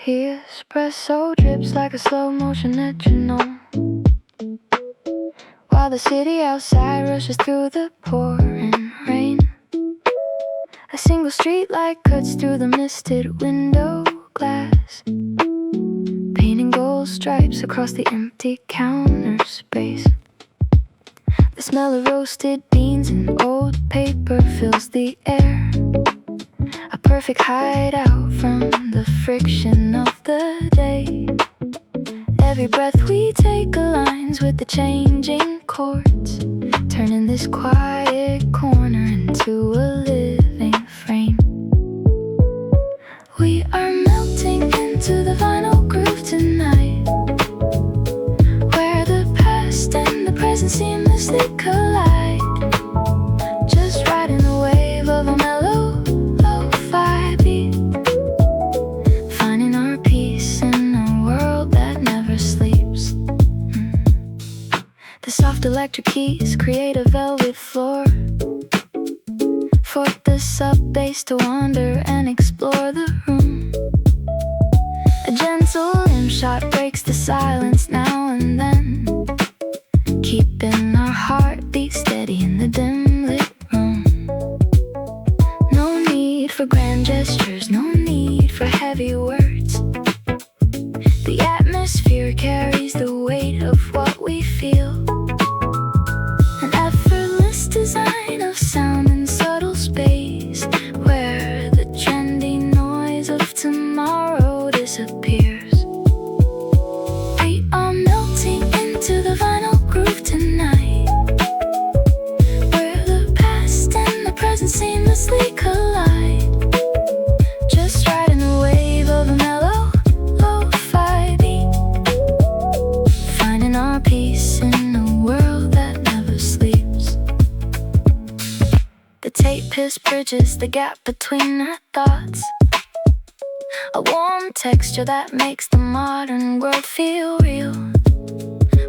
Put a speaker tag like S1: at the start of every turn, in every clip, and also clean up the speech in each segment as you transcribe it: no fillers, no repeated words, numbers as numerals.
S1: His espresso drips like a slow motion metronome, while the city outside rushes through the pouring rain. A single street light cuts through the misted window glass, painting gold stripes across the empty counter space. The smell of roasted beans and old paper fills the air, a perfect hideout from the friction of the day. Every breath we take aligns with the changing chords, turning this quiet corner into a living frame. We are melting into the vinyl groove tonight, where the past and the present seamlessly collide, just riding the wave of a mellow lo-fi beat, finding our peace in a world that never sleeps. The soft electric keys create a velvet floor for the sub-bass to wander and explore the room. A gentle rim shot breaks the silence now and then, keeping our heartbeat steady in the dim lit room. No need for grand gestures, no need for heavy words. The atmosphere carries the weight of what we feel, an effortless design of sound and subtle space, where the trendy noise of tomorrow disappears. We are melting into the vinyl groove tonight, where the past and the present seamlessly collide, just riding the wave of a mellow lo-fi beat, finding our peace in a world that never sleeps. The tape hiss bridges the gap between our thoughts, a warm texture that makes the modern world feel real.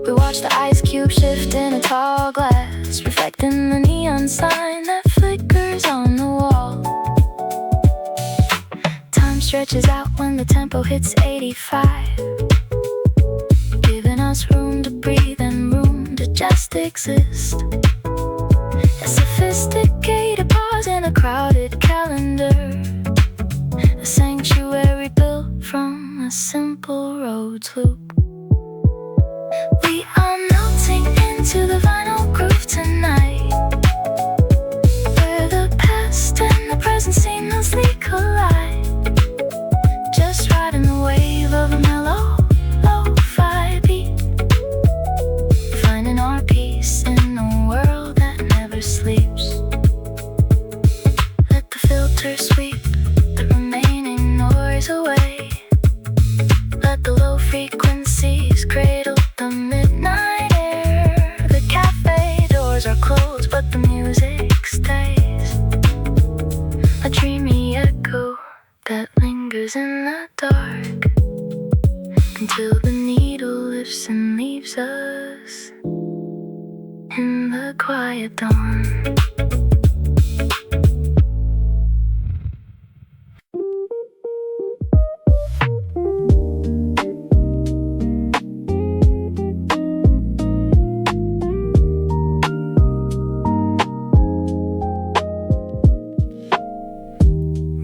S1: We watch the ice cube shift in a tall glass, reflecting the neon sign that flickers on the wall. Time stretches out when the tempo hits 85, giving us room to breathe and room to just exist. A sophisticated pause in a crowded calendar, a sanctuary built from a simple road's loop. We are melting into the vinyl groove tonight, where the past and the present seamlessly collide, just riding the wave of a mellow lo-fi beat, finding our peace in a world that never sleeps. Let the filter sweep the remaining noise away, let the low frequencies cradle the midnight air. The cafe doors are closed, but the music stays, a dreamy echo that lingers in the dark, until the needle lifts and leaves us in the quiet dawn.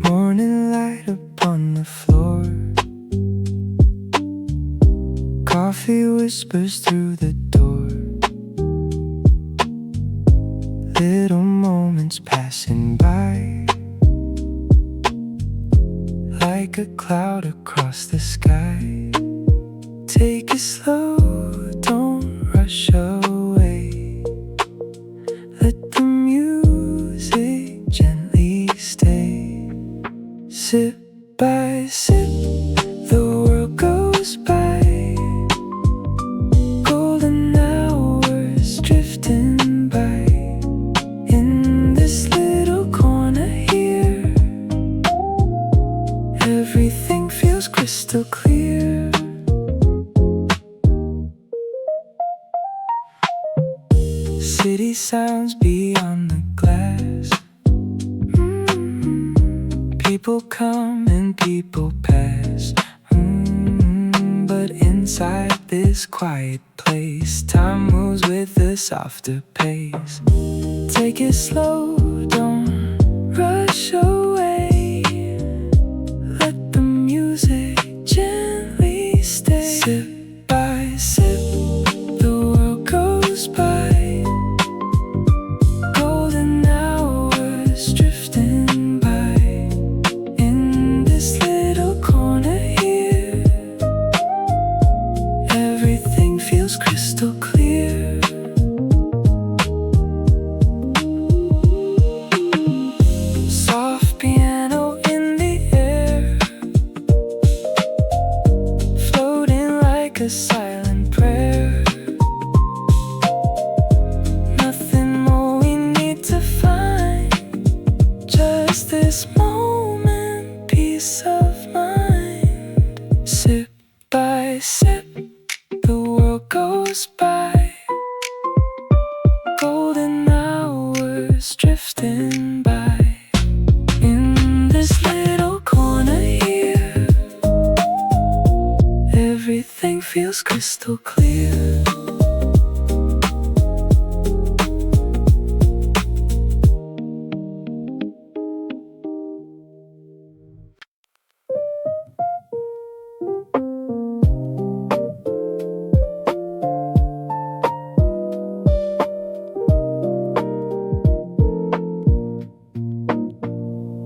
S2: Morning light upon the floor, coffee whispers through the door, little moments passing by, like a cloud across the sky. Take it slow, don't rush away, let the music gently stay. Sip by sip, the world goes by, golden hours drifting by. In this little corner here, everything feels crystal clear. City sounds beyond the glass, people come and people pass. inside this quiet place. Time moves with a softer pace. Take it slow, don't rush away. Let the music gently stay. Sip by sip, the world goes by. Golden hours drifting by. In this little corner here, everything feels crystal clear. Soft piano in the air, floating like a silent prayer. Nothing more we need to find, just this moment, peace of mind. Sip by sip, the world goes by. Golden hours drifting by. In this little corner here, everything feels crystal clear.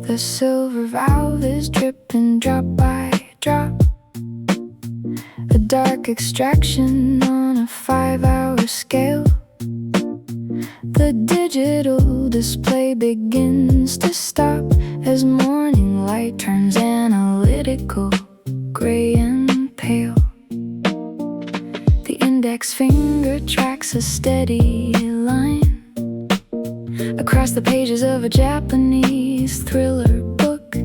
S1: The silver valve is dripping drop by drop. A dark extraction on a 5-hour scale. The digital display begins to stop as morning light turns analytical, gray and pale. The index finger tracks a steady line across the pages of a Japanese thriller book.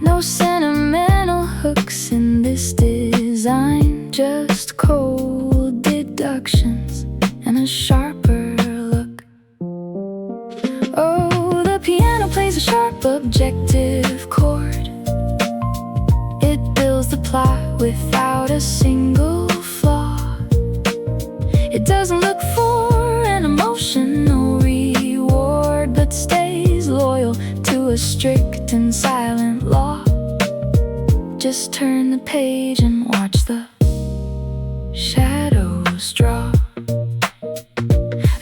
S1: No sentimental hooks in this design, just cold deductions and a sharper look. Oh, the piano plays a sharp objective chord. It builds the plot without a single flaw. It doesn't look for an emotional reward, but stays loyal to a strict and silent law. Just turn the page and watch the shadows draw.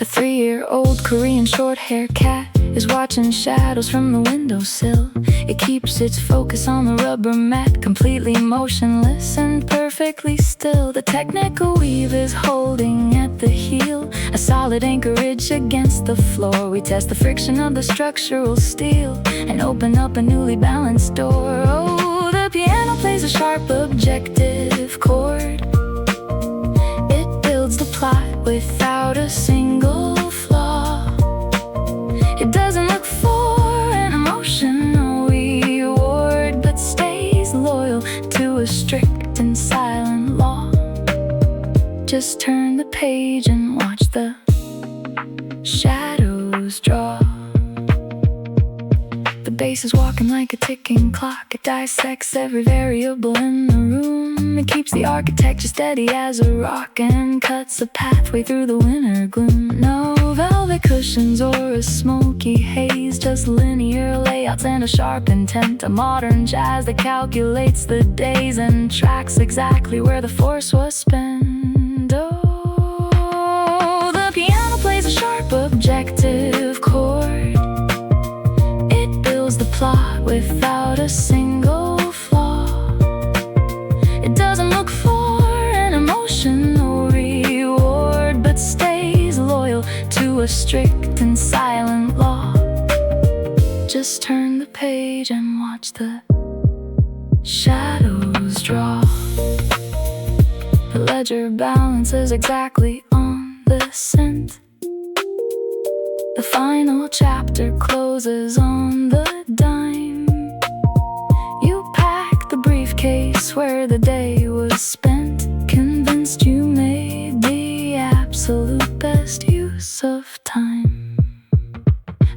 S1: A 3-year-old Korean short-haired cat is watching shadows from the windowsill. It keeps its focus on the rubber mat, completely motionless and perfectly still. The technical weave is holding at the heel, a solid anchorage against the floor. We test the friction of the structural steel and open up a newly balanced door. Oh, the piano plays a sharp objective chord. It builds the plot without a single flaw. It doesn't look for an emotional reward, but stays loyal to a strict and silent law. Just turn the page and watch the shadows draw. The bass is walking like a ticking clock. It dissects every variable in the room. It keeps the architecture steady as a rock and cuts a pathway through the winter gloom. No velvet cushions or a smoky haze, just linear layouts and a sharp intent. A modern jazz that calculates the days and tracks exactly where the force was spent. Oh, the piano plays a sharp objective chord. It builds the plot without a single flaw. It doesn't look for an emotional reward, but stays loyal to a strict and silent law. Just turn the page and watch the shadows draw. The ledger balances exactly on the cent. The final chapter closes on the dime. You pack the briefcase where the day was spent, convinced you made the absolute best use of time.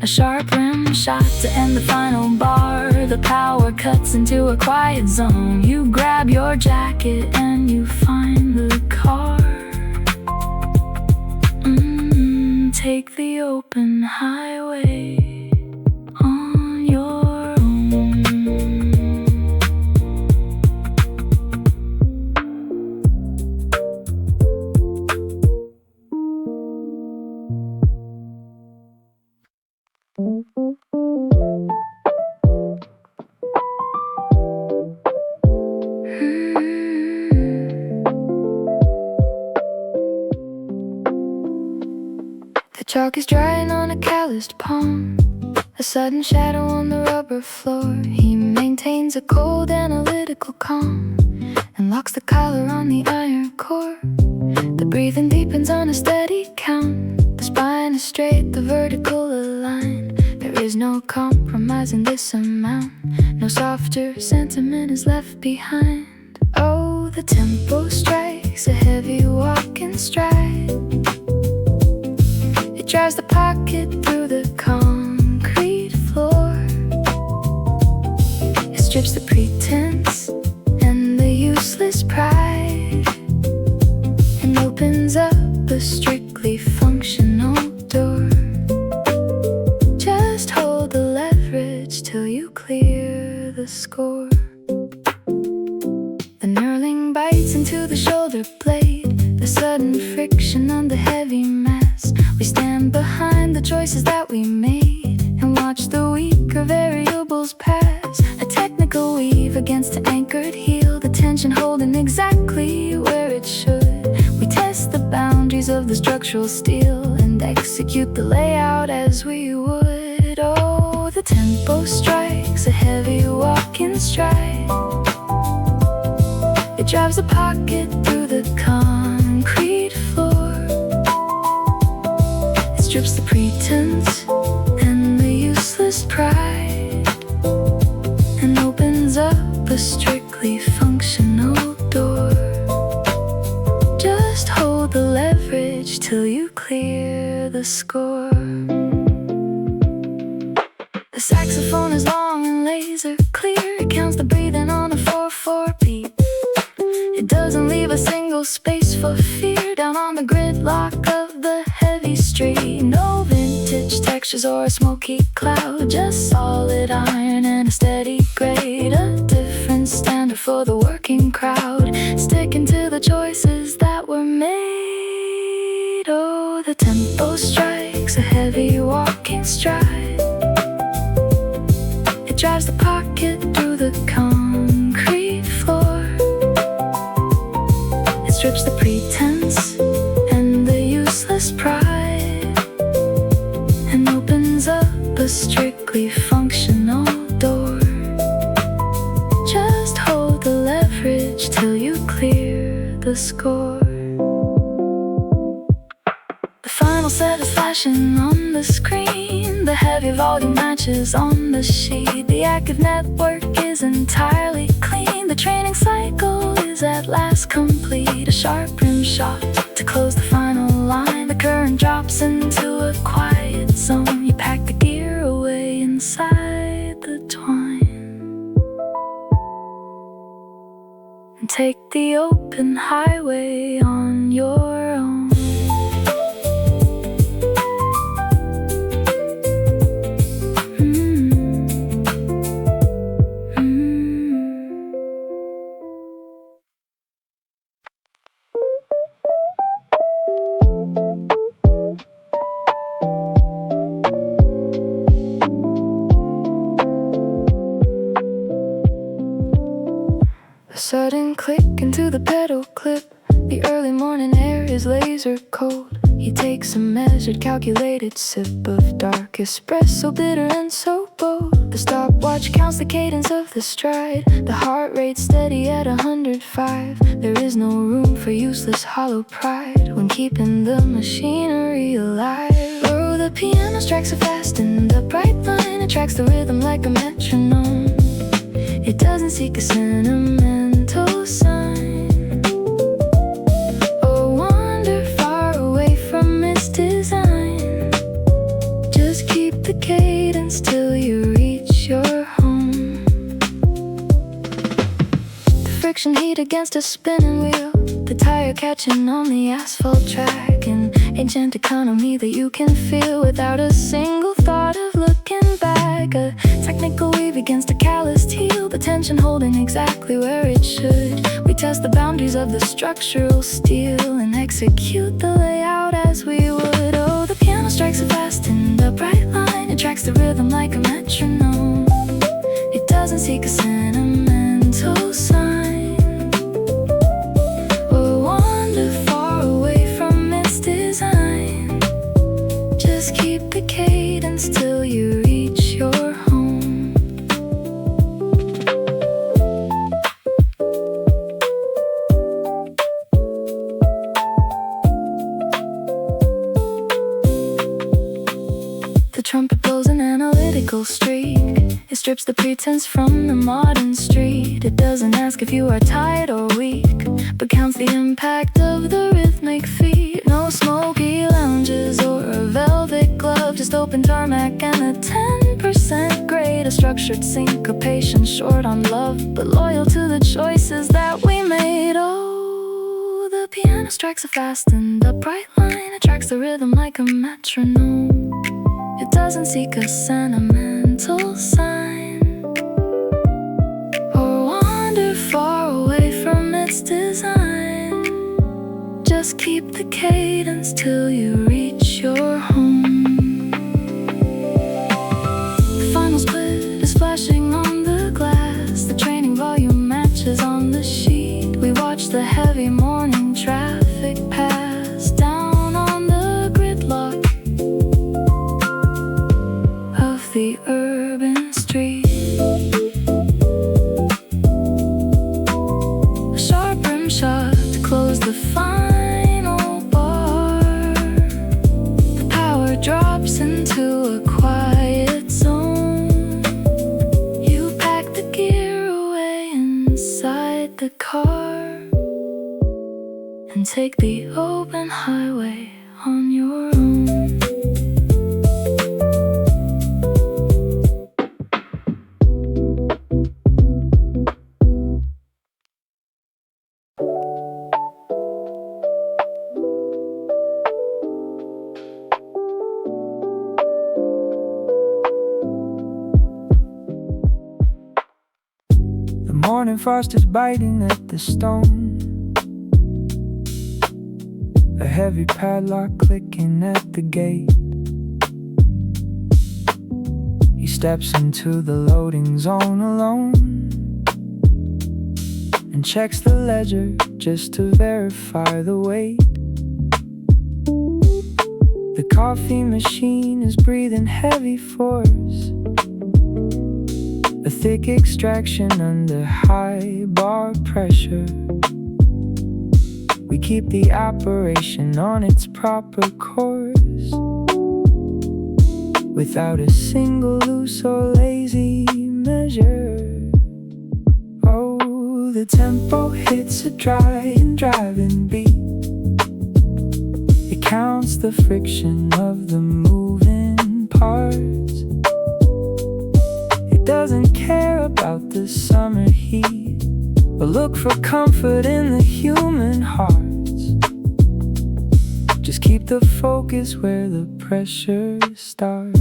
S1: A sharp rim shot to end the final bar. The power cuts into a quiet zone. You grab your jacket and you find the car. Take the open highway on your own. The chalk is drying on a calloused palm, a sudden shadow on the rubber floor. He maintains a cold analytical calm and locks the collar on the iron core. The breathing deepens on a steady count. The spine is straight, the vertical aligned. There is no compromise in this amount. No softer sentiment is left behind. Oh, the tempo strikes a heavy walking stride. It drives the pocket through the concrete floor. It strips the pretense and the useless pride and opens up a strictly functional door. Just hold the leverage till you clear the score. The knurling bites into the shoulder blade, the sudden friction on the heavy mass. We stand behind the choices that we made and watch the weaker variables pass. A technical weave against an anchored heel, the tension holding exactly where it should. We test the boundaries of the structural steel and execute the layout as we would. Oh, the tempo strikes a heavy walking stride. It drives a pocket through the concrete floor. It strips the pretense and the useless pride and opens up a strictly functional door. Just hold the leverage till you clear the score. The saxophone is long and laser clear. It counts the breathing on a 4/4 beat. It doesn't leave a single space for fear. Down on the gridlock of the heavy street, no vintage textures or a smoky cloud, just solid iron and a steady grade. A different standard for the working crowd, sticking to the choices that were made. Oh, the tempo strikes a heavy walking stride. It drives the pocket through the concrete floor. It strips the pretense and the useless pride and opens up a strictly functional door. Just hold the leverage till you clear the score. The final set is flashing on the screen. The heavy volume matches on the sheet. The active network is entirely clean. The training cycle is at last complete. A sharp rim shot to close the final line. The current drops into a quiet zone. You pack the gear away inside the twine and take the open highway on your own. Sudden click into the pedal clip. The early morning air is laser cold. He takes a measured, calculated sip of dark espresso, bitter and so bold. The stopwatch counts the cadence of the stride. The heart rate steady at 105. There is no room for useless hollow pride when keeping the machinery alive. Oh, the piano strikes a fast and upright line. It tracks the rhythm like a metronome. It doesn't seek a sentimental sign or wander far away from its design. Just keep the cadence cadence till you reach your home. The friction heat against a spinning wheel, the tire catching on the asphalt track, an ancient economy that you can feel without a single thought of looking back. A technical weave against a calloused heel, the tension holding exactly where it should. We test the boundaries of the structural steel and execute the layout as we would. Oh, the piano strikes a fast and upright line, it tracks the rhythm like a metronome. It doesn't seek a sentimental sign or wander far away from its design. Just keep the cadence till you reach your home. The trumpet blows an analytical streak. It strips the pretense from the modern street. It doesn't ask if you are tight or weak, but counts the impact of the rhythmic feet. No smoky lounges or a velvet glove, just open tarmac and a 10% grade. A structured syncopation, short on love, but loyal to the choices that we made. Oh, the piano strikes a fast and upright line, it tracks the rhythm like a metronome. It doesn't seek a sentimental sign or wander far away from its design. Just keep the cadence till you reach your home. The final split is flashing on the glass, the training volume matches on the sheet. We watch the heavy morning traffic pass down on the gridlock of the urban street. A sharp rim shot to close the final bar. The power drops into a quiet zone. You pack the gear away inside the car and take the open highway on your own.
S2: The morning frost is biting at the stone, a heavy padlock clicking at the gate. He steps into the loading zone alone and checks the ledger just to verify the weight. The coffee machine is breathing heavy force, a thick extraction under high bar pressure. We keep the operation on its proper course, without a single loose or lazy measure. Oh, the tempo hits a dry and driving beat. It counts the friction of the moving parts. It doesn't care about the summer heat, but look for comfort in the human hearts. Just keep the focus where the pressure starts.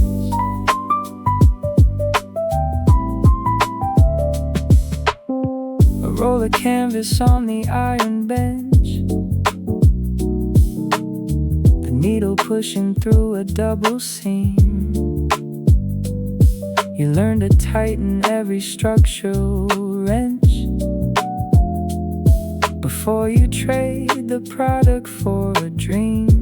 S2: A roll of canvas on the iron bench, the needle pushing through a double seam. You learn to tighten every structural wrench before you trade the product for a dream.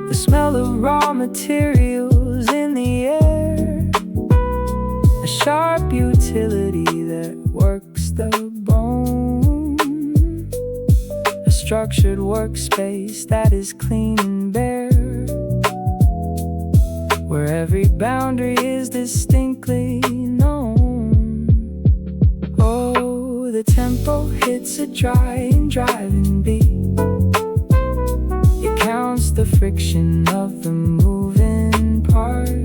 S2: The smell of raw materials in the air, a sharp utility that works the bone. A structured workspace that is clean and bare, where every boundary is distinctly known. Oh, the tempo hits a dry and driving beat. It counts the friction of the moving parts.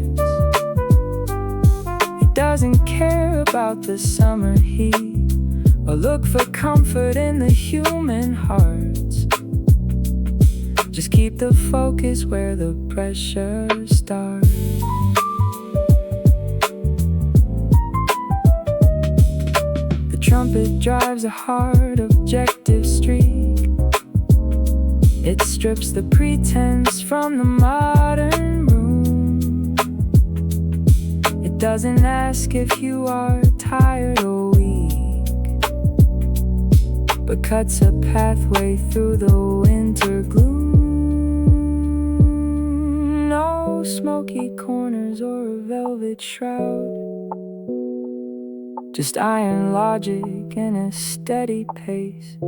S2: doesn't care about the summer heat or look for comfort in the human hearts. Just keep the focus where the pressure starts. The trumpet drives a hard objective streak. It strips the pretense from the modern room. It doesn't ask if you are tired or weak, but cuts a pathway through the winter gloom. No smoky corners or a velvet shroud, just iron logic and a steady pace.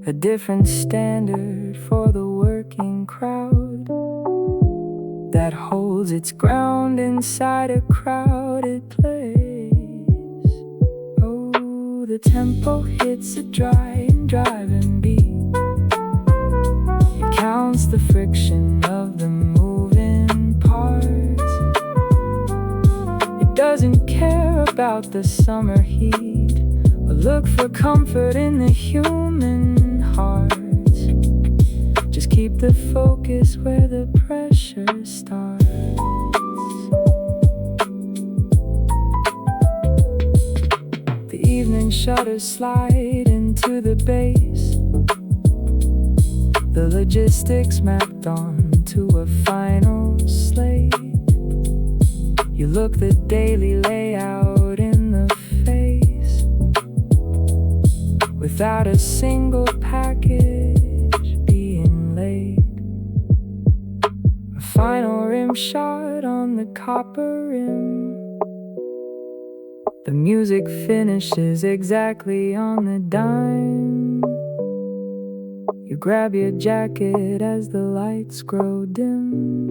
S2: A different standard for the working crowd that holds its ground inside a crowded place. Oh, the tempo hits a dry and driving beat. It counts the friction of the moving parts. It doesn't care about the summer heat or look for comfort in the human hearts. Just keep the focus where the pressure starts. The evening shutters slide into the base, the logistics mapped onto a final slate. You look the daily layout in the face without a single package being laid. A final rim shot on the copper rim. The music finishes exactly on the dime. You grab your jacket as the lights grow dim,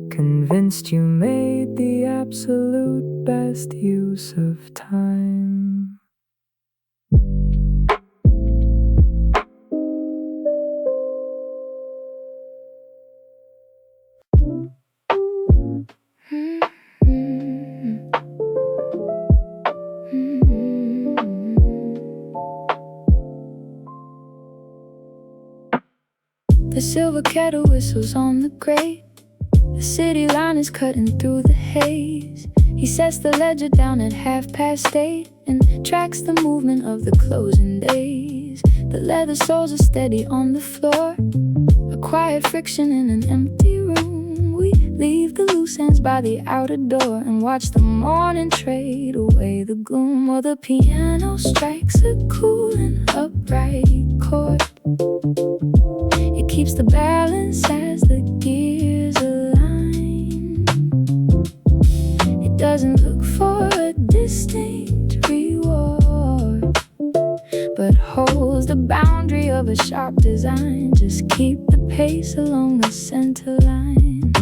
S2: convinced you made the absolute best use of time. The silver kettle whistles on the grate. The city line is cutting through the haze. He sets the ledger down at 8:30 and tracks the movement of the closing days. The leather soles are steady on the floor, a quiet friction in an empty room. We leave the loose ends by the outer door and watch the morning trade away the gloom. While the piano strikes a cool and upright chord, it keeps the balance as the gears align. It doesn't look for a distinct reward, but holds the boundary of a sharp design. Just keep the pace along the center line.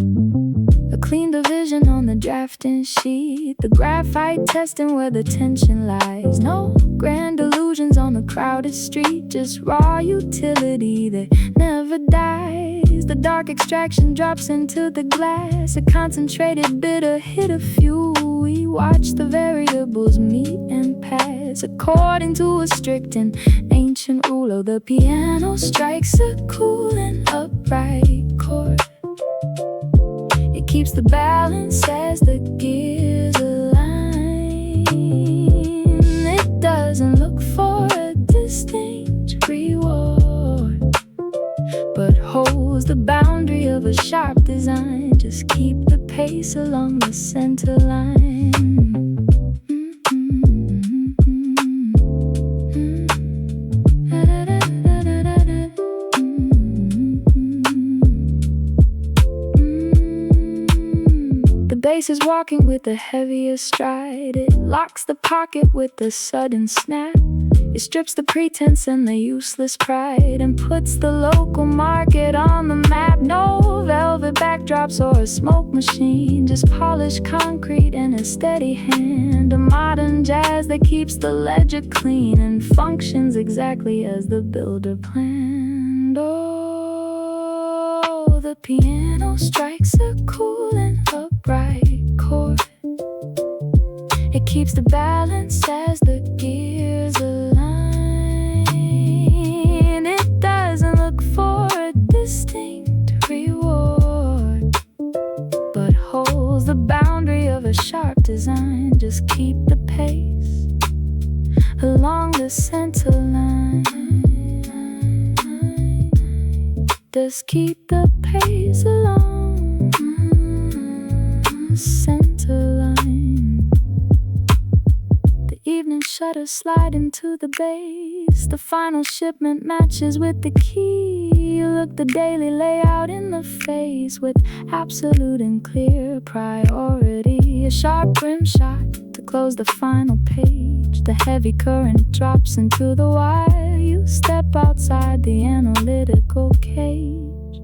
S2: A clean division on the drafting sheet, the graphite testing where the tension lies. No grand illusions on the crowded street, just raw utility that never dies. The dark extraction drops into the glass, a concentrated bitter hit of fuel. We watch the variables meet and pass according to a strict and ancient rule. Oh, the piano strikes a cool and upright chord. It keeps the balance as the gears align. It doesn't look for a distinct reward, but holds the boundary of a sharp design. Just keep the pace along the center line. Bass is walking with the heaviest stride. It locks the pocket with a sudden snap. It strips the pretense and the useless pride and puts the local market on the map. No velvet backdrops or a smoke machine, just polished concrete and a steady hand. A modern jazz that keeps the ledger clean and functions exactly as the builder planned. Oh, the piano strikes a cool and upright chord. It keeps the balance as the gears align. It doesn't look for a distinct reward, but holds the boundary of a sharp design. Just keep the pace along the center line. Just keep the pace along the center line. The evening shutters slide into the base. The final shipment matches with the key. You look the daily layout in the face with absolute and clear priority. A sharp rim shot to close the final page. The heavy current drops into the wire. You step outside the analytical cage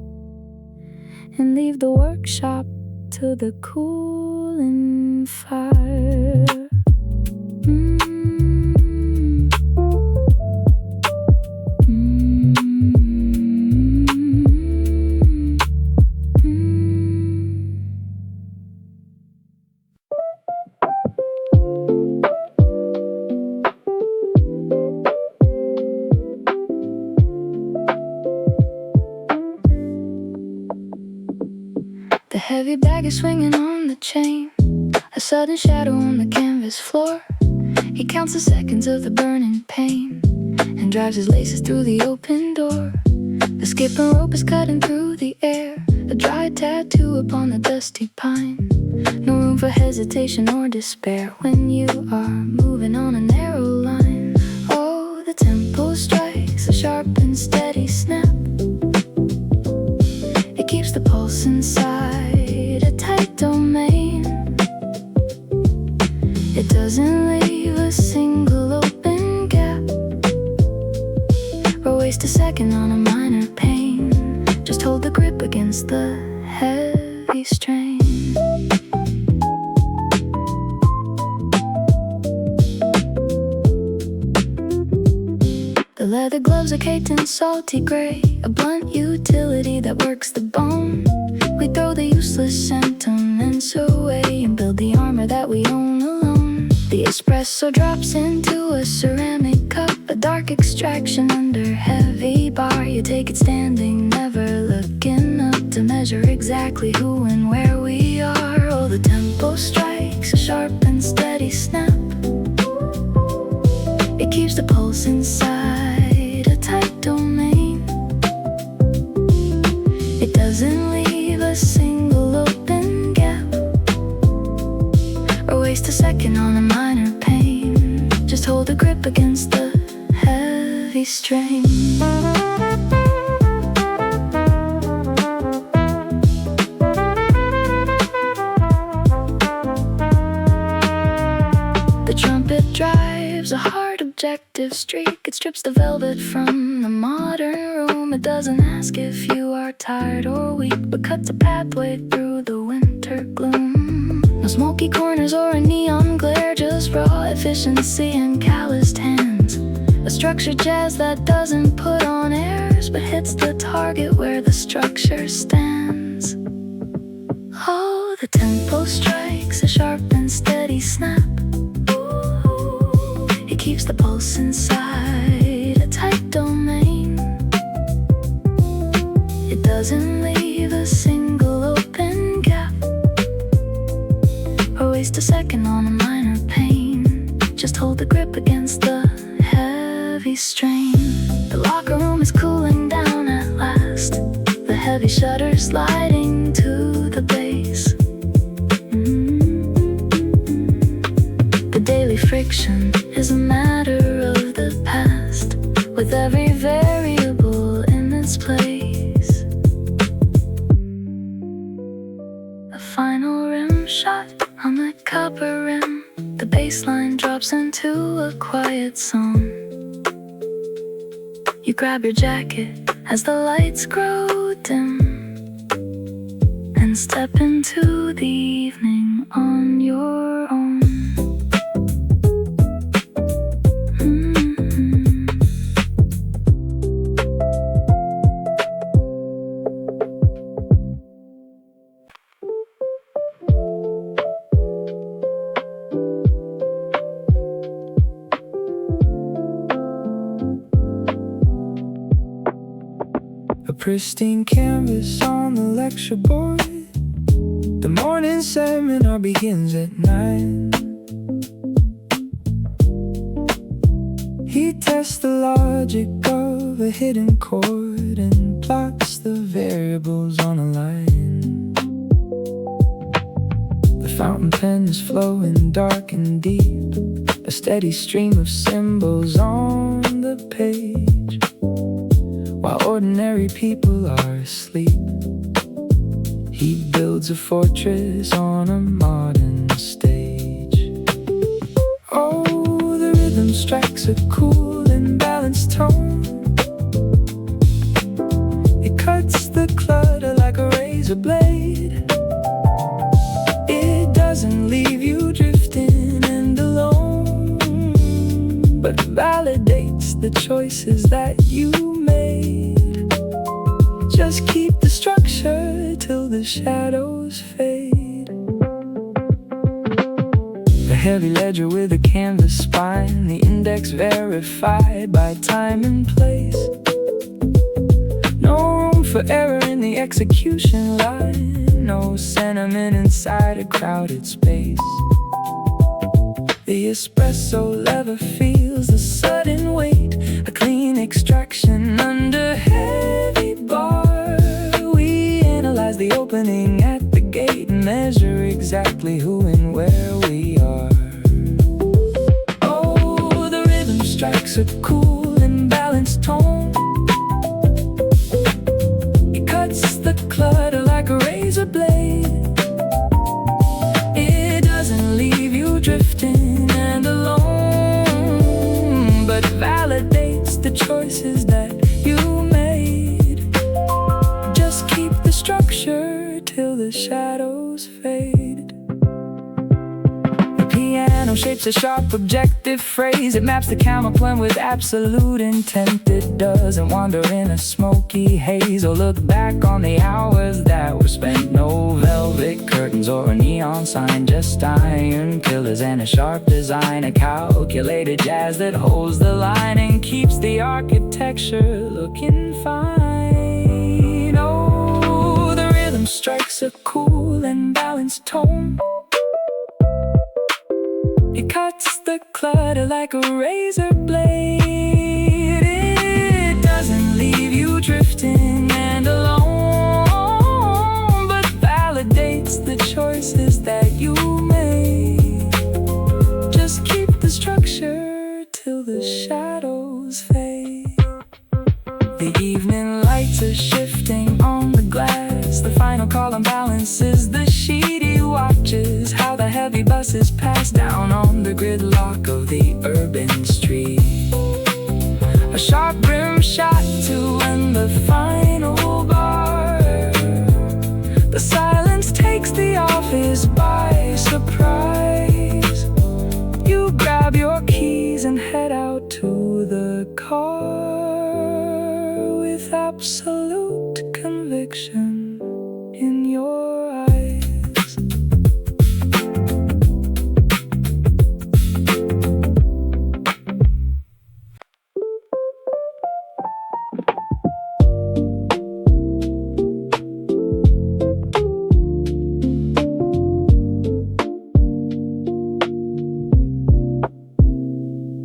S2: and leave the workshop to the cooling fire. The heavy bag is swinging on the chain. A sudden shadow on the canvas floor. He counts the seconds of the burning pain and drives his laces through the open door. The skipping rope is cutting through the air, a dry tattoo upon the dusty pine. No room for hesitation or despair when you are moving on a narrow line. Oh, the tempo strikes a sharp and steady snap. It keeps the pulse inside a tight domain. It doesn't leave a single open gap or waste a second on a minor pain. Just hold the grip against the heavy strain. The leather gloves are caked in salty gray, a blunt utility that works the bone. We throw the useless sentiments away and build the armor that we own alone. The espresso drops into a ceramic cup, a dark extraction under heavy bar. You take it standing, never looking up to measure exactly who and where we are. Oh, the tempo strikes a sharp and steady snap. It keeps the pulse inside a tight domain. It doesn't leave a single open gap or waste a second on a minor pain. Just hold the grip against the heavy strain. The trumpet drives a hard objective streak. It strips the velvet from the modern room. It doesn't ask if you are tired or weak, but cuts a pathway through the winter gloom. No smoky corners or a neon glare, just raw efficiency and calloused hands. A structured jazz that doesn't put on airs, but hits the target where the structure stands. Oh, the tempo strikes a sharp and steady snap. It keeps the pulse inside a tight domain. It doesn't leave a single open gap or waste a second on a minor pain. Just hold the grip against the heavy strain. The locker room is cooling down at last. The heavy shutters sliding to the base. The daily friction is a matter of the past, with every variable in its place. A final rim shot on the copper rim. The bass line drops into a quiet song. You grab your jacket as the lights grow dim and step into the evening on your own. pristine canvas on the lecture board. The morning seminar begins at 9. He tests the logic of a hidden chord and plots the variables on a line. The fountain pen is flowing dark and deep, a steady stream of symbols on the page, while ordinary people are asleep. He builds a fortress on a modern stage. Oh, the rhythm strikes a cool and balanced tone. It cuts the clutter like a razor blade. It doesn't leave you drifting and alone, but validates the choices that you made. Just keep the structure till the shadows fade. The heavy ledger with a canvas spine, the index verified by time and place. No room for error in the execution line, no sentiment inside a crowded space. The espresso lever feels the sudden weight, a clean extraction under heavy bar. We analyze the opening at the gate and measure exactly who and where we are. Oh, the rhythm strikes a cool and balanced tone. It cuts the clutter like a razor blade. It doesn't leave you drifting and alone, but validates the choices that you made. Just keep the structure till the shadows fade. The piano shapes a sharp objective phrase. It maps the counterpoint with absolute intent. It doesn't wander in a smoky haze or look back on the hours that were spent. No velvet curtains or a neon sign, just iron pillars and a sharp design. A calculated jazz that holds the line and keeps the architecture looking fine. Oh, the rhythm strikes a cool and balanced tone. It cuts the clutter like a razor blade. It doesn't leave you drifting and alone, but validates the choices that you made. Just keep the structure till the shadows fade. The evening lights are shifting on the glass. The final column balances the sheet. He watches how the heavy buses pass down on the gridlock of the urban street. A sharp rim shot to end the final bar. The silence takes the office by surprise. You grab your keys and head out to the car with absolute conviction in your eyes.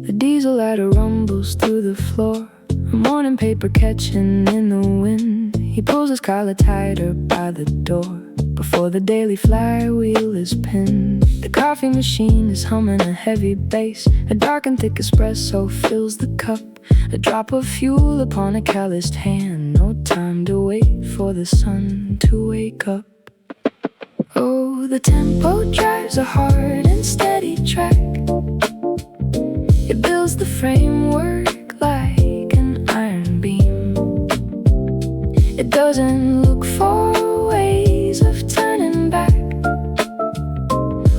S2: The diesel ladder rumbles through the floor, a morning paper catching in the wind. He pulls his collar tighter by the door before the daily flywheel is pinned. The coffee machine is humming a heavy bass. A dark and thick espresso fills the cup. A drop of fuel upon a calloused hand. No time to wait for the sun to wake up. Oh, the tempo drives a hard and steady track. It builds the framework like an iron beam. It doesn't look for ways of turning back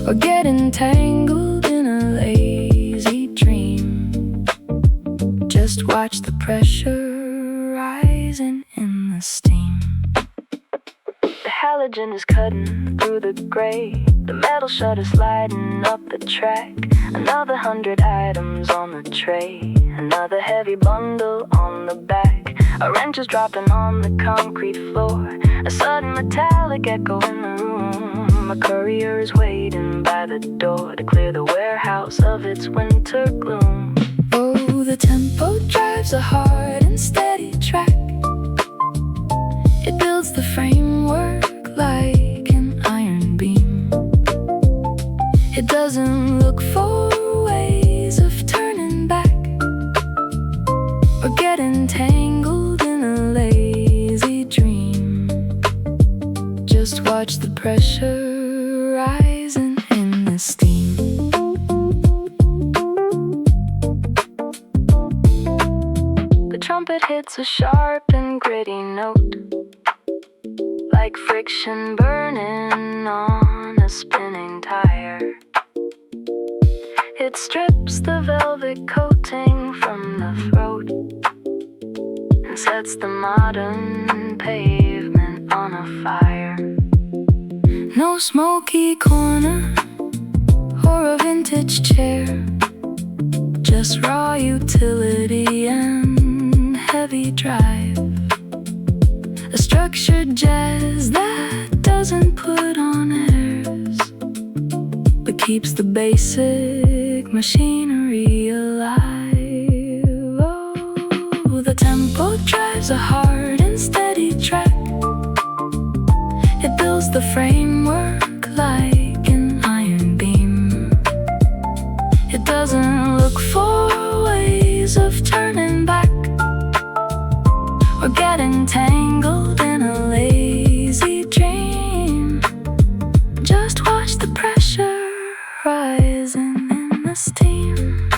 S2: or get entangled in a lazy dream. Just watch the pressure rising in the steam. The halogen is cutting through the gray. The metal shutter sliding up the track. Another 100 items on the tray. Another heavy bundle on the back.
S1: A wrench is dropping on the concrete floor. A sudden metallic echo in the room. A courier is waiting by the door to clear the warehouse of its winter gloom.
S2: Oh, the tempo drives a hard and steady track. It builds the framework like an iron beam. It doesn't look for ways of turning back or get entangled in a lazy dream. Just watch the pressure rising in the steam.
S1: The trumpet hits a sharp and gritty note, like friction burning on a spinning tire. It strips the velvet coating from the throat and sets the modern pavement on a fire.
S2: No smoky corner or a vintage chair, just raw utility and heavy drive. A structured jazz that doesn't put on airs, but keeps the basic machinery alive. Oh, the tempo drives a hard and steady track. It builds the framework like an iron beam. It doesn't look for ways of turning back or get entangled in a lazy dream. Just watch the pressure rising in the steam.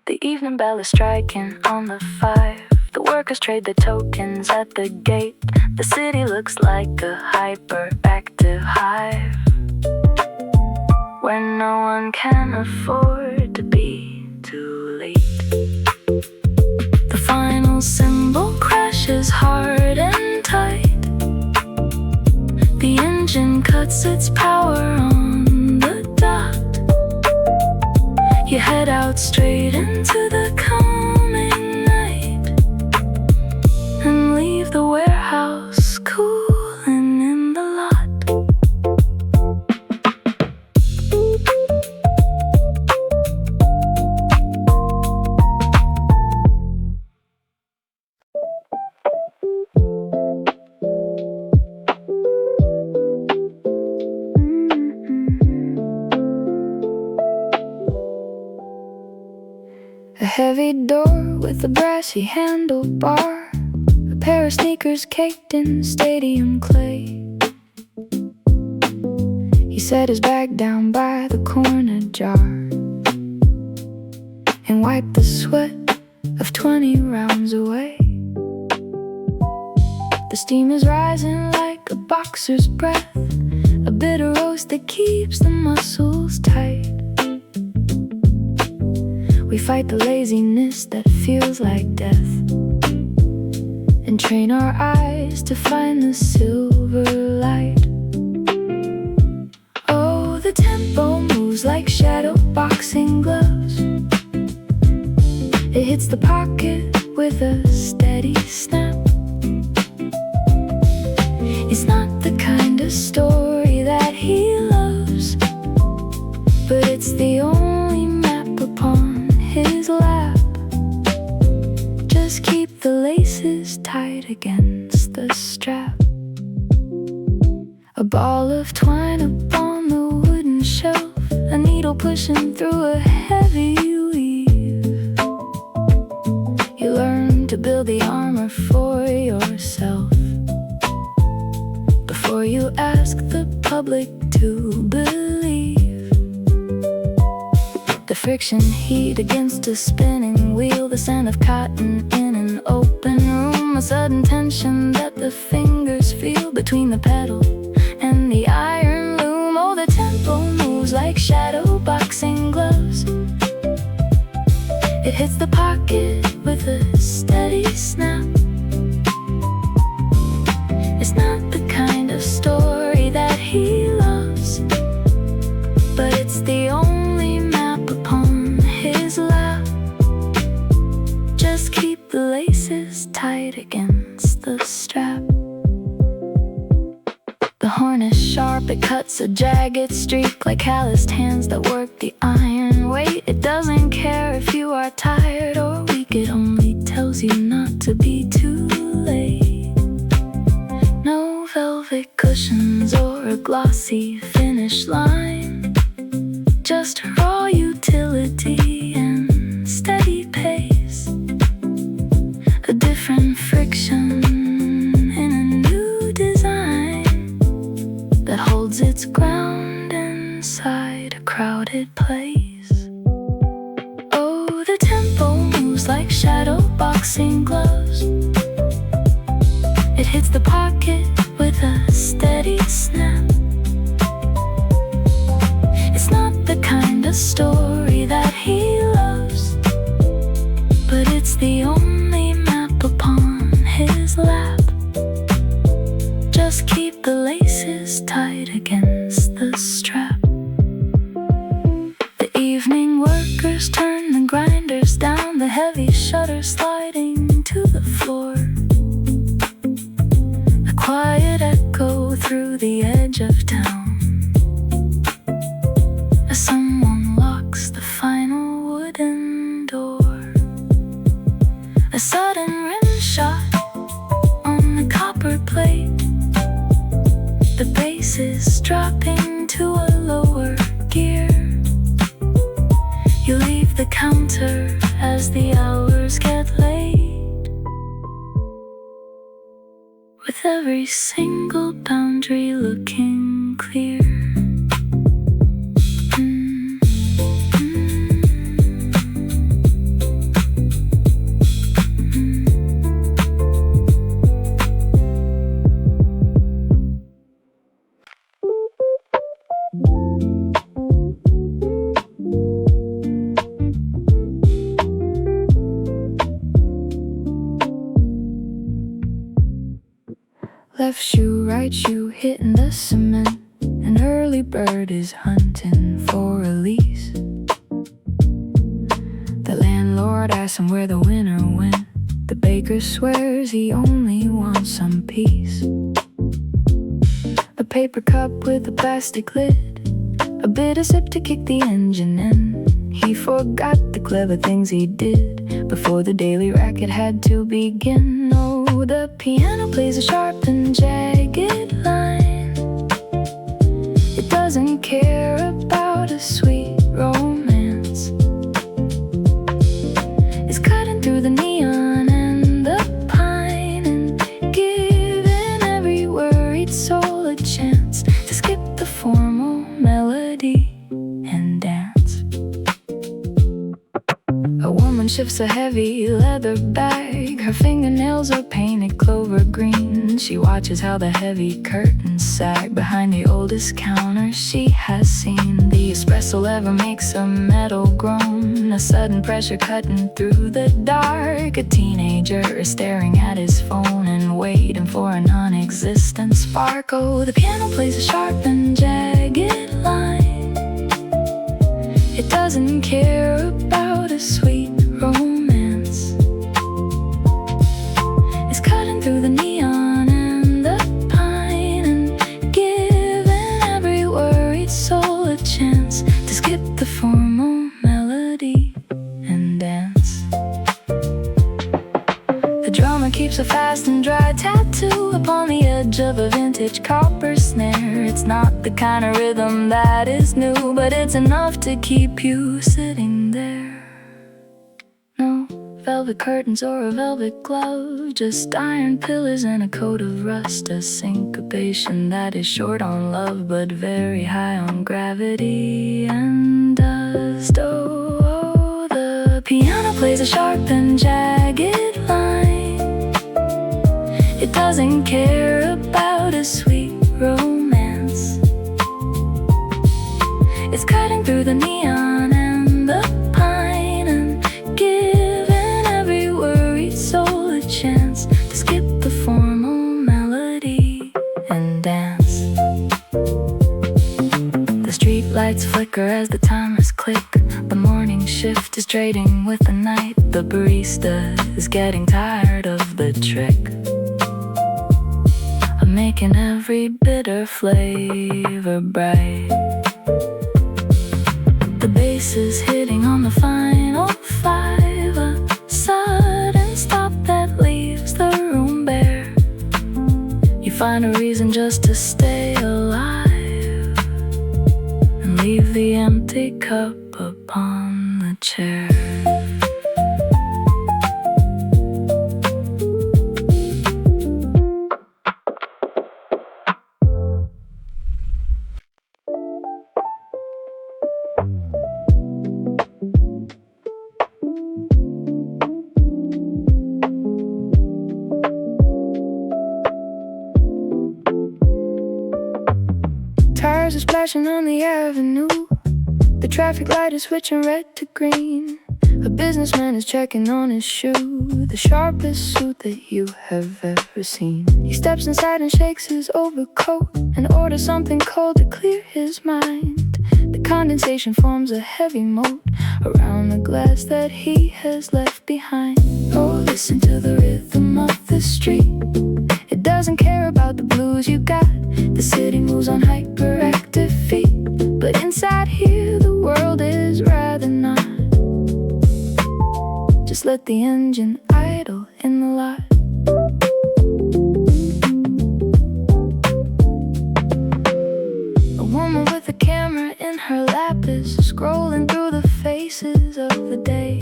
S2: The evening bell is striking on the 5. The workers trade the tokens at the gate. The city looks like a hyperactive hive where no one can afford to be too late. The final cymbal crashes hard and tight. The engine cuts its power on the dot. You head out straight into the coming night and leave the warehouse cooling in the lot. A heavy door with a brassy handlebar, a pair of sneakers caked in stadium clay. He set his bag down by the corner jar and wiped the sweat of 20 rounds away. The steam is rising like a boxer's breath, a bitter roast that keeps the muscles tight. We fight the laziness that feels like death and train our eyes to find the silver light. Oh, the tempo moves like shadow boxing gloves. It hits the pocket with a steady snap. It's not the kind of story that he loves, but it's the only map upon his lap. Just keep the laces tight against the strap. A ball of twine upon the wooden shelf, a needle pushing through a heavy weave. You learn to build the armor for yourself before you ask the public to believe. The friction heat against a spinning wheel, the scent of cotton in an open room, a sudden tension that the fingers feel between the pedal and the iron loom. Oh, the tempo moves like shadow boxing gloves. It hits the pocket with a steady snap. It's not the kind of story that he loves, but it's the only map upon his lap. Just keep the laces tight
S1: streak like calloused hands that work the iron weight. It doesn't care if you are tired or weak, it only tells you not to be too late. No velvet cushions or a glossy finish line, just raw utility and steady pace. A different friction in a new design that holds its ground inside a crowded place. Oh, the tempo moves like shadow boxing gloves. It hits the pocket with a steady snap. It's not the kind of story that he loves, but it's the only map upon his lap. Just keep the laces tight against the strap. The evening workers turn the grinders down, the heavy shutters sliding to the floor. A quiet echo through the edge of town as someone locks the final wooden door. A sudden rim shot on the copper plate. The bass is dropping to a lower gear. You leave the counter as the hours get late, with every single boundary looking clear.
S2: Left shoe, right shoe, hitting the cement. An early bird is hunting for a lease. The landlord asks him where the winner went. The baker swears he only wants some peace. A paper cup with a plastic lid, a bitter sip to kick the engine in. He forgot the clever things he did before the daily racket had to begin. Oh, the piano plays a sharp and jagged line. It doesn't care about a sweet romance. It's cutting through the neon and the pine and giving every worried soul a chance to skip the formal melody and dance. A woman shifts a heavy leather bag. Her fingernails are painted clover green. She watches how the heavy curtains sag behind the oldest counter she has seen. The espresso lever makes a metal groan, a sudden pressure cutting through the dark. A teenager is staring at his phone and waiting for a non-existent spark. Oh, the piano plays a sharp and jagged line. It doesn't care about a sweet romance. It's cutting through the neon and the pine and giving every worried soul a chance to skip the formal melody and dance. The drummer keeps a fast and dry tattoo upon the edge of a vintage copper snare. It's not the kind of rhythm that is new, but it's enough to keep you sitting there. No velvet curtains or a velvet glove, just iron pillars and a coat of rust. A syncopation that is short on love but very high on gravity and dust. Oh, the piano plays a sharp and jagged line. It doesn't care about a sweet romance. It's cutting through the neon and the pine and giving every worried soul a chance to skip the formal melody and dance. The street lights flicker as the timers click. The morning shift is trading with the night. The barista is getting tired of the trick of making every bitter flavor bright.
S1: The bass is hitting on the final five, a sudden stop that leaves the room bare. You find a reason just to stay alive and leave the empty cup upon the chair.
S2: Tires are splashing on the avenue. The traffic light is switching red to green. A businessman is checking on his shoe, the sharpest suit that you have ever seen. He steps inside and shakes his overcoat and orders something cold to clear his mind. The condensation forms a heavy moat around the glass that he has left behind. Oh, listen to the rhythm of the street. It doesn't care about the blues you got. The city moves on hyperactive feet, but inside here the world is rather not. Just let the engine idle in the lot. A woman with a camera in her lap is scrolling through the faces of the day.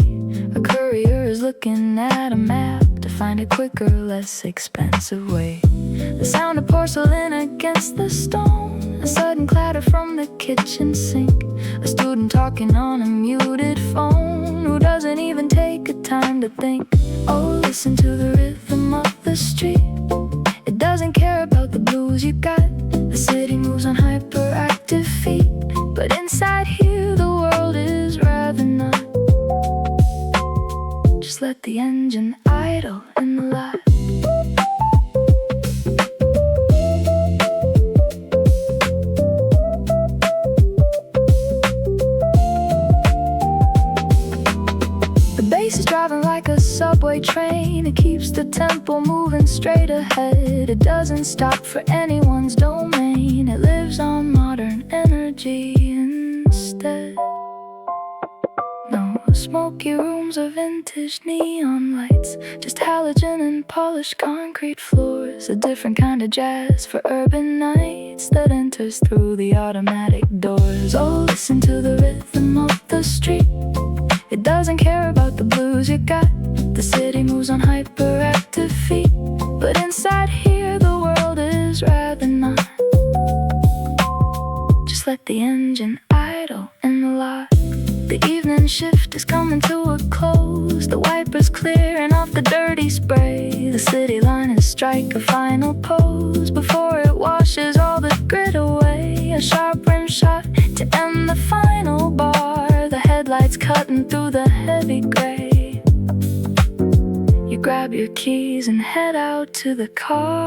S2: A courier is looking at a map to find a quicker, less expensive way. The sound of porcelain against the stone, a sudden clatter from the kitchen sink. A student talking on a muted phone who doesn't even take a time to think. Oh, listen to the rhythm of the street. It doesn't care about the blues you got. The city moves on hyperactive feet, but inside here the world is rather not. Just let the engine idle in the lot. The bass is driving like a subway train. It keeps the tempo moving straight ahead. It doesn't stop for anyone's domain. It lives on modern energy instead. No smoky rooms or vintage neon lights, just halogen and polished concrete floors. A different kind of jazz for urban nights that enters through the automatic doors. Oh, listen to the rhythm of the street. It doesn't care about the blues you got. The city moves on hyperactive feet, but inside here the world is rather not. Just let the engine idle in the lot. The evening shift is coming to a close. The wipers clearing off the dirty spray. The city liners strike a final pose before it washes all the grit away. A sharp rim shot to end the final bar. The headlights cutting through the heavy gray. You grab your keys and head out to the car,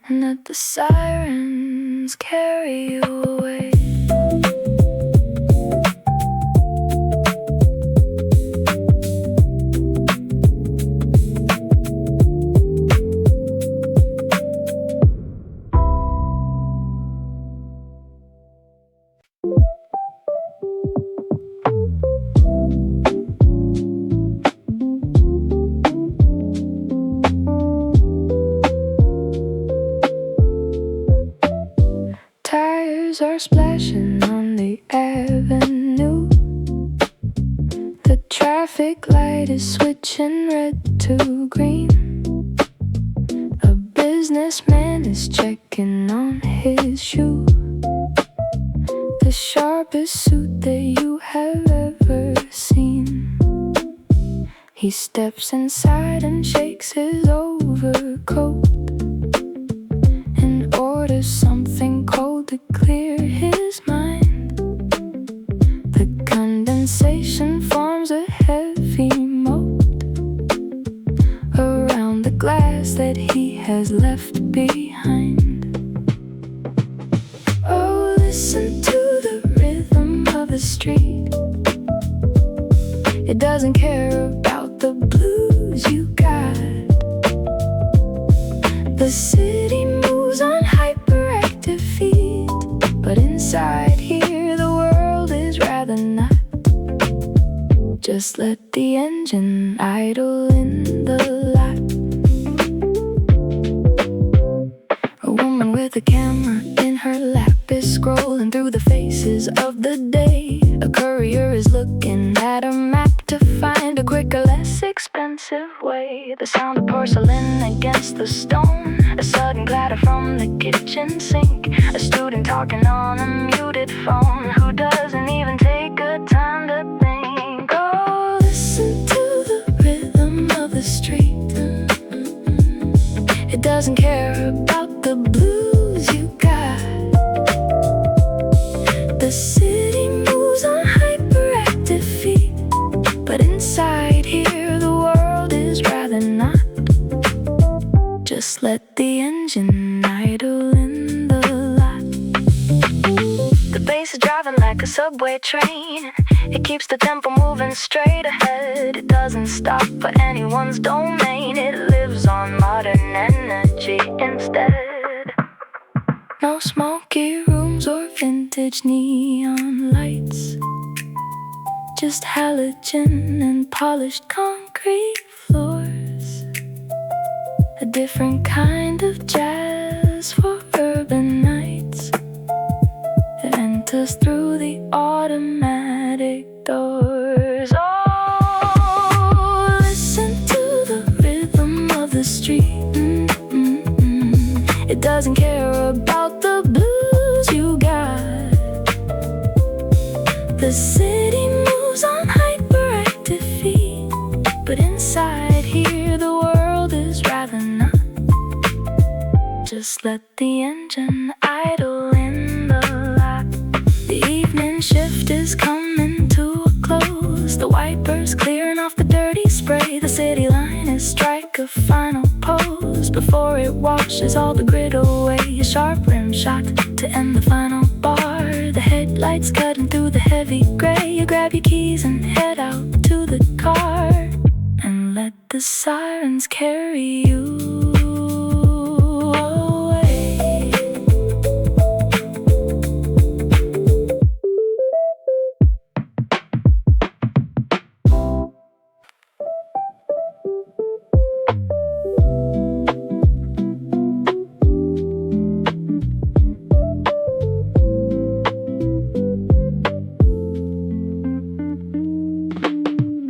S2: and let the sirens carry you away. Tires are splashing on the avenue. The traffic light is switching red to green. A businessman is checking on his shoe, the sharpest suit that you have ever seen. He steps inside and shakes his overcoat and orders something cold to clear his mind. The condensation forms a heavy moat around the glass that he has left behind. Oh, listen to the rhythm of the street. It doesn't care about the blues you got. The city moves on hyperactive feet, inside here the world is rather not. Just let the engine idle in the lot. A woman with a camera in her lap is scrolling through the faces of the day. A courier is looking at a map to find a quicker, less expensive way. The sound of porcelain against the stone, a sudden clatter from the kitchen sink, a student talking on a muted phone who doesn't even take good time to think. Oh, listen to the rhythm of the street. It doesn't care about the blues you got. The city moves on hyperactive feet, but inside here the world is rather not. Just let the engine idle in the lot. The bass is driving like a subway train. It keeps the tempo moving straight ahead. It doesn't stop for anyone's domain. It lives on modern energy instead. No smoky rooms or vintage neon lights, just halogen and polished concrete floors. A different kind of jazz for urban nights. It enters through the automatic doors. Oh, listen to the rhythm of the street. It doesn't care about the blues you got. The city moves on hyperactive feet, but inside here the world is rather not. Just let the engine idle in the lot. The evening shift is coming to a close. The wipers clearing off the dirty spray. The city liners strike a final pose before it washes all the grit away. A sharp rim shot to end the final bar. The headlights cutting through the heavy gray. You grab your keys and head out to the car and let the sirens carry you away.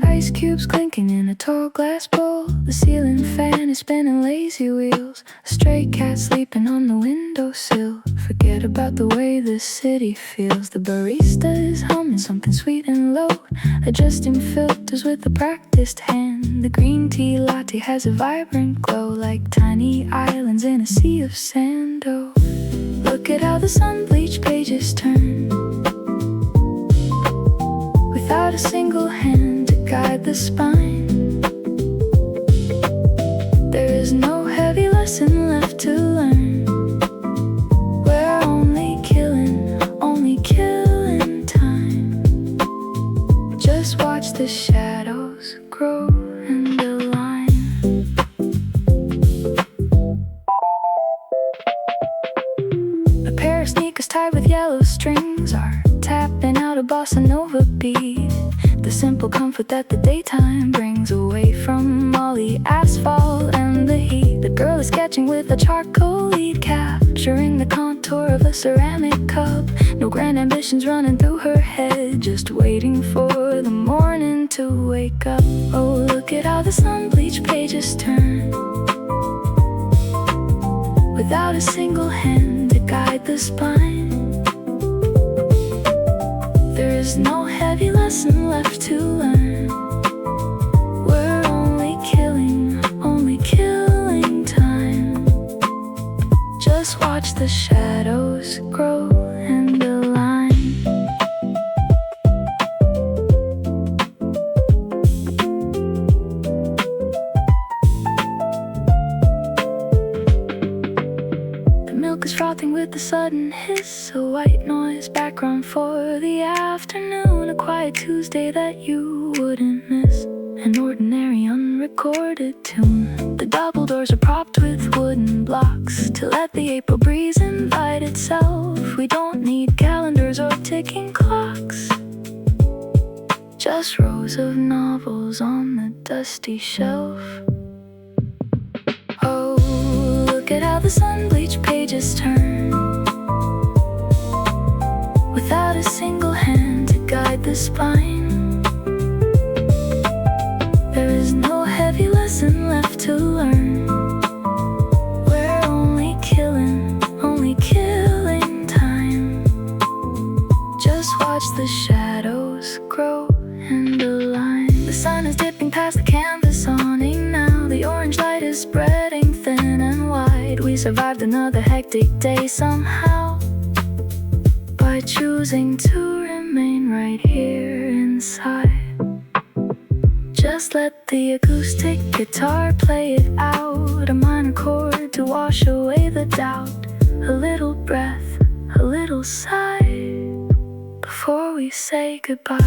S2: Ice cubes clinking in a tall glass bowl. The ceiling fan is spinning lazy wheels. A stray cat sleeping on the windowsill. Forget about the way this city feels. The barista is humming something sweet and low, adjusting filters with a practiced hand. The green tea latte has a vibrant glow, like tiny islands in a sea of sand. Oh, look at how the sun-bleached pages turn, without a single hand to guide the spine. There is no heavy lesson left to learn. We're only killing time. Just watch the shadows grow and align. A pair of sneakers tied with yellow strings are tapping out a bossa nova beat. The simple comfort that the daytime brings, away from all the asphalt and the heat. The girl is sketching with a charcoal lead, capturing the contour of a ceramic cup. No grand ambitions running through her head, just waiting for the morning to wake up. Oh, look at how the sun-bleached pages turn, without a single hand to guide the spine. There is no heavy lesson left to learn. We're only killing time. Just watch the shadows grow and align. The milk is frothing with a sudden hiss, a white noise background for the afternoon. A quiet Tuesday that you wouldn't miss, an ordinary unrecorded tune. The double doors are propped with wooden blocks to let the April breeze invite itself. We don't need calendars or
S1: ticking clocks, just rows of novels on the dusty shelf. Oh, look at how the sun-bleached pages turn, without a single hand to guide the spine. There is no heavy lesson left to learn. We're only killing time. Just watch the shadows grow and align. The sun is dipping past the canvas awning now. The orange light is spreading thin and wide. We survived another hectic day somehow, by choosing to remain right here inside. Just let the acoustic guitar play it out, a minor chord to wash away the doubt. A little breath, a little sigh, before we say goodbye.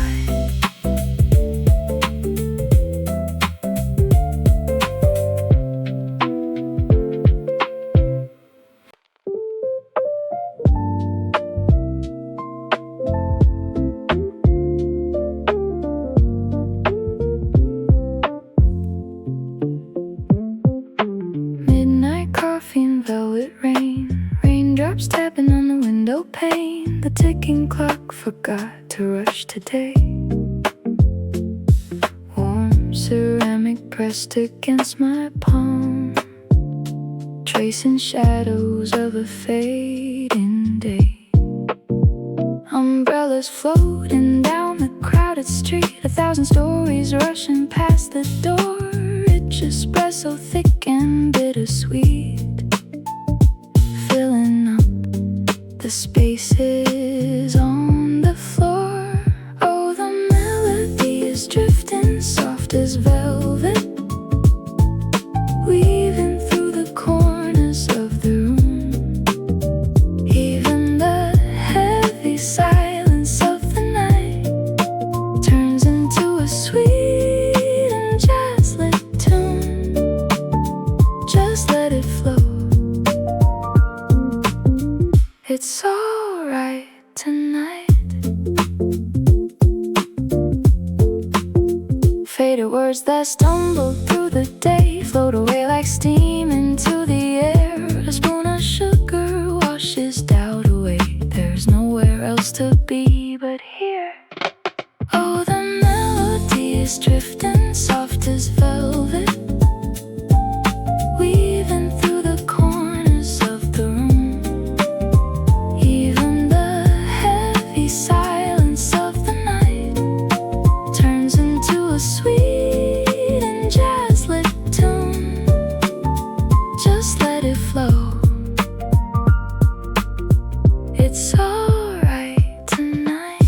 S1: Velvet rain, raindrops tapping on the window pane. The ticking clock forgot to rush today. Warm ceramic pressed against my palm, tracing shadows of a fading day. Umbrellas floating down the crowded street, 1,000 stories rushing past the door. Rich espresso, thick and bittersweet, filling up the spaces on the floor. Oh, the melody is drifting soft as velvet, weaving through the corners of the room. Even the heavy silence of the night turns into a sweet and jazz-lit tune. Just let it flow. It's alright tonight. Faded words that stumble through the day float away like steam into the air. A spoon of sugar washes doubt away. There's nowhere else to be but here. Oh, the melody is drifting soft as velvet, weaving through the corners of the room. Silence of the night turns into a sweet and jazz-lit tune. Just let it flow. It's alright tonight.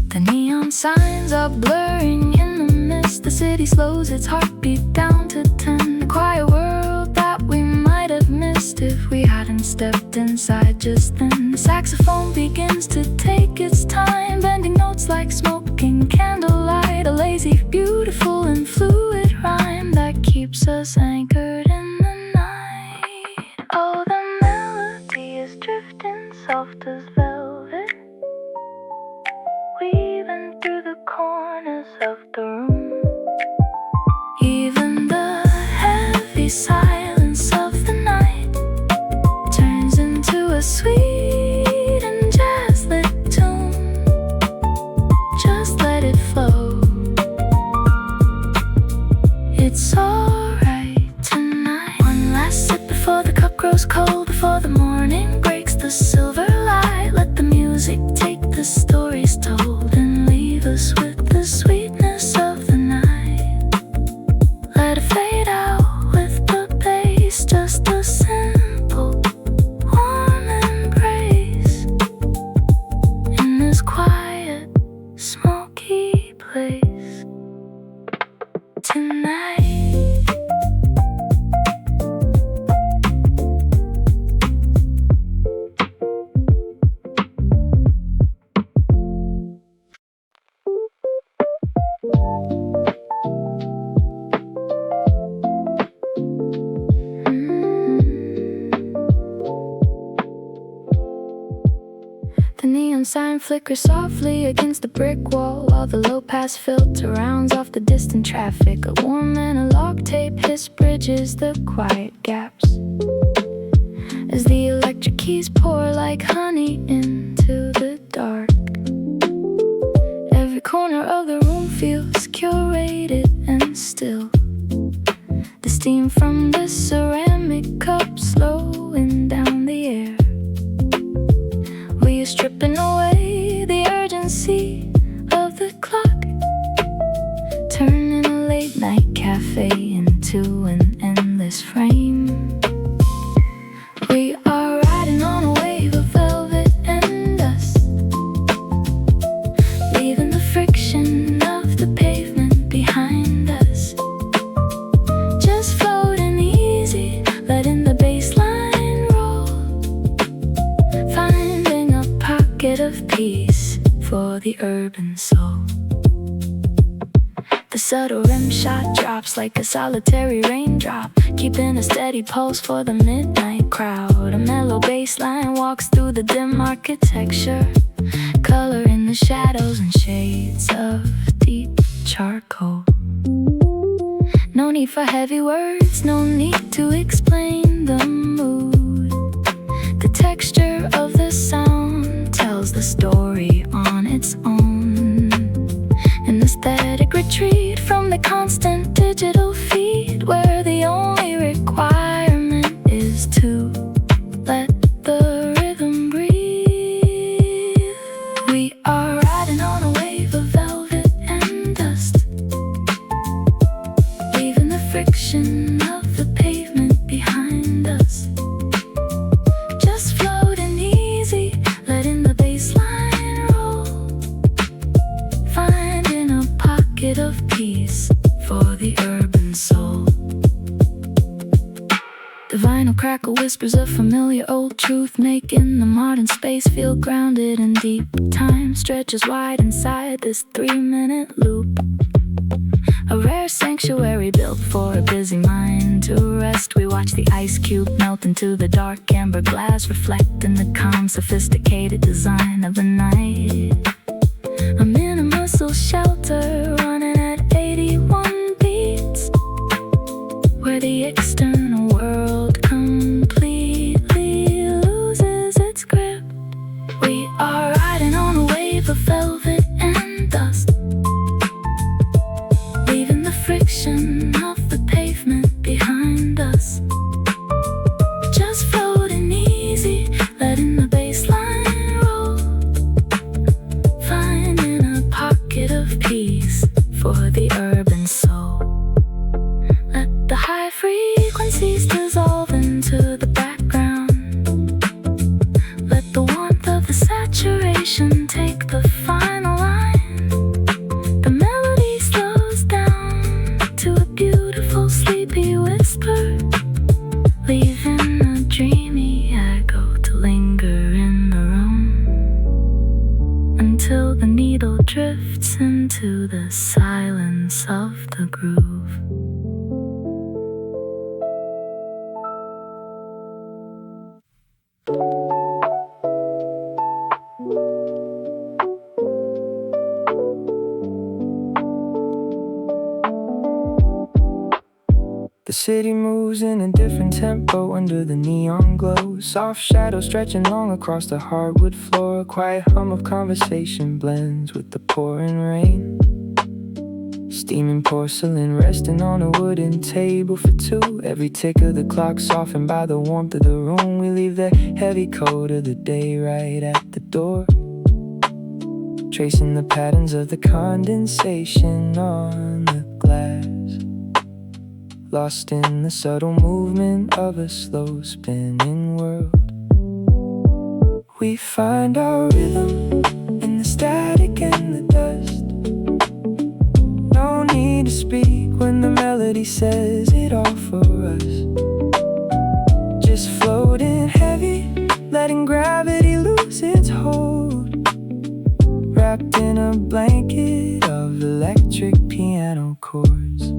S1: The neon signs are blurring in the mist. The city slows its heartbeat down to 10. The quiet world that we might have missed if we hadn't stepped inside just then. The saxophone begins to take its time, bending notes like smoking candlelight. A lazy, beautiful and fluid rhyme that keeps us anchored in the night. Oh, the melody is drifting soft as velvet, weaving through the corners of the room. Even the heavy silence of the night turns into a sweet and jazz-lit tune. Just let it flow. It's alright tonight. One last sip before the cup grows cold, before the morning breaks the silver light. Let the music take the stories told and leave us with the sweetness of the night. Let it fade out with the bass, just a simple warm embrace in this quiet, smoky place tonight. The neon sign flickers softly against the brick wall, while the low-pass filter rounds off the distant traffic. A warm analog tape hiss bridges the quiet gaps as the electric keys pour like honey into the dark. Every corner of the room feels curated and still. The steam from the ceramic cup slowing down the air. We are stripping away the urgency of the clock, turning a late night cafe into an endless frame. We are riding on a wave of velvet and dust, leaving the friction of the pavement behind us. Just floating easy, letting the bass line roll, finding a pocket of peace for the urban soul. The subtle rim shot drops like a solitary raindrop, keeping a steady pulse for the midnight crowd. A mellow bass line walks through the dim architecture, color in the shadows and shades of deep charcoal. No need for heavy words, no need to explain the mood. The texture of the sound tells the story on its own. An aesthetic retreat from the constant digital feed, where the only requirement is to let the rhythm breathe. We are riding on a wave of velvet and dust, leaving the friction of the pavement behind us. Just floating easy, letting the bass line roll, finding a pocket of peace for the urban soul. The vinyl crackle whispers a familiar old truth, making the modern space feel grounded and deep. Time stretches wide inside this 3-minute loop, a rare sanctuary built for a busy mind to rest. We watch the ice cube melt into the dark amber glass, reflecting the calm, sophisticated design of the night. A minimal shelter running at 81 beats, where the external world completely loses its grip. We are riding on a wave of velvet and dust, leaving the friction of the pavement behind us. Just floating easy, letting the bass line roll, finding a pocket of peace for the urban soul. Let the high frequencies dissolve into the background, let the warmth of the saturation take the final line. The melody slows down to a beautiful sleepy whisper, leaving a dreamy echo to linger in the room, until the needle drifts into the silence of the groove.
S3: The city moves in a different tempo under the neon glow. Soft shadows stretching long across the hardwood floor. A quiet hum of conversation blends with the pouring rain. Steaming porcelain resting on a wooden table for two. Every tick of the clock softened by the warmth of the room. We leave the heavy coat of the day right at the door, tracing the patterns of the condensation on the glass, lost in the subtle movement of a slow spinning world. We find our rhythm in the static and the dust. No need to speak when the melody says it all for us. Just floating heavy, letting gravity lose its hold, wrapped in a blanket of electric piano chords.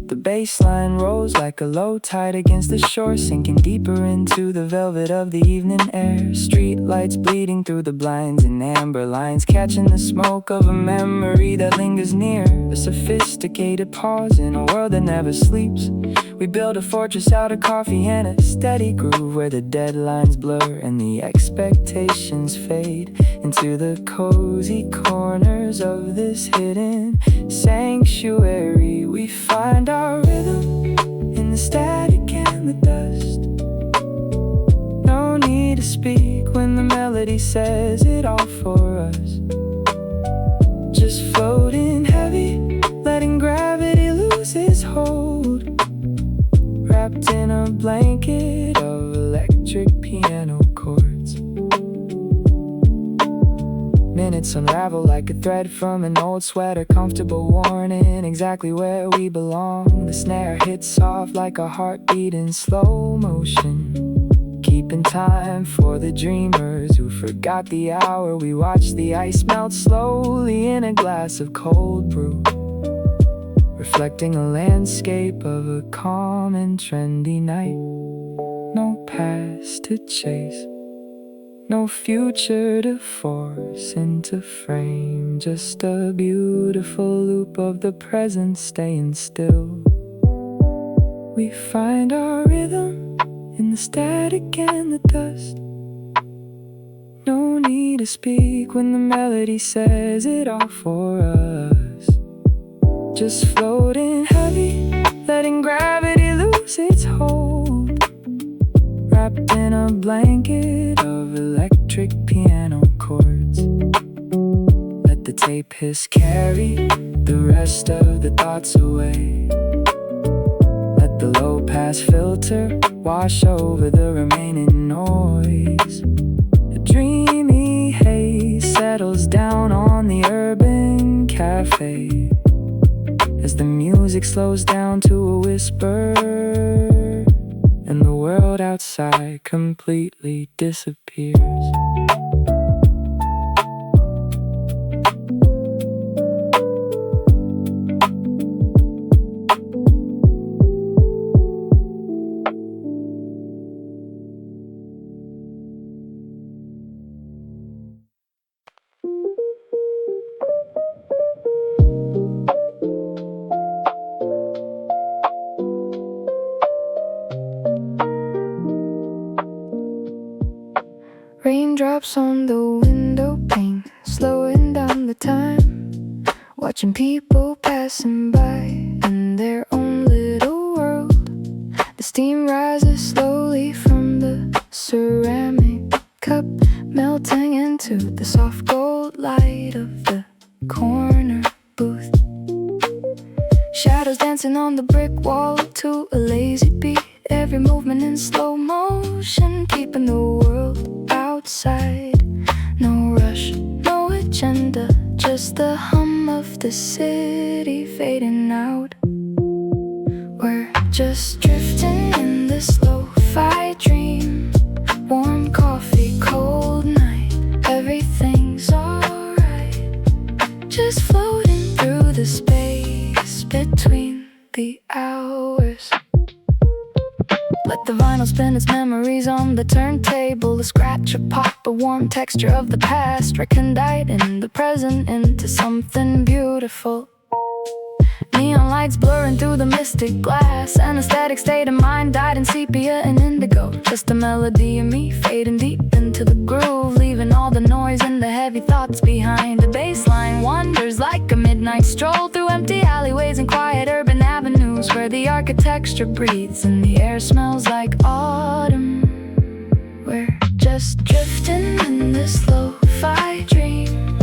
S3: The bass line rolls like a low tide against the shore, sinking deeper into the velvet of the evening air. Street lights bleeding through the blinds and amber lines, catching the smoke of a memory that lingers near. A sophisticated pause in a world that never sleeps. We build a fortress out of coffee and a steady groove, where the deadlines blur and the expectations fade into the cozy corners of this hidden sanctuary. We find our rhythm in the static and the dust. No need to speak when the melody says it all for us. Just floating heavy, letting gravity lose its hold, wrapped in a blanket of electric piano chords. Minutes unravel like a thread from an old sweater, comfortable worn in exactly where we belong. The snare hits soft like a heartbeat in slow motion, keeping time for the dreamers who forgot the hour. We watch the ice melt slowly in a glass of cold brew, reflecting a landscape of a calm and trendy night. No past to chase, no future to force into frame, just a beautiful loop of the present staying still. We find our rhythm in the static and the dust. No need to speak when the melody says it all for us. Just floating heavy, letting gravity lose its hold, wrapped in a blanket of electric piano chords. Let the tape hiss carry the rest of the thoughts away. Let the low pass filter wash over the remaining noise. A dreamy haze settles down on the urban cafe as the music slows down to a whisper, and the world outside completely disappears.
S2: Raindrops on the window pane, slowing down the time, watching people passing by in their own little world. The steam rises slowly from the ceramic cup, melting into the soft gold light of the corner booth. Shadows dancing on the brick wall to a lazy beat, every movement in slow motion, keeping the world outside. No rush, no agenda, just the hum of the city fading out. We're just drifting in this lo-fi dream, warm coffee, cold night, everything's alright. Just floating through the space between the hours. Let the vinyl spin its memories on the turntable, a scratch, a pop, a warm texture of the past, recondite in the present into something beautiful. Neon lights blurring through the mystic glass, an aesthetic state of mind dyed in sepia and indigo. Just a melody of me fading deep into the groove, leaving all the noise and the heavy thoughts behind. The bass line wanders like a midnight stroll through empty alleyways and quiet urban avenues, where the architecture breathes and the air smells like autumn. We're just drifting in this lo-fi dream,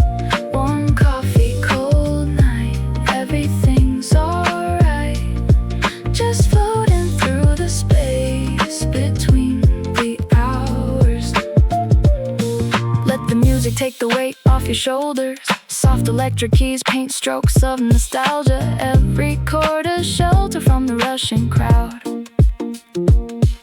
S2: warm coffee, cold night, everything's alright. Just floating through the space between the hours. Let the music take the weight off your shoulders, soft electric keys, paint strokes of nostalgia, every chord a shelter from the rushing crowd.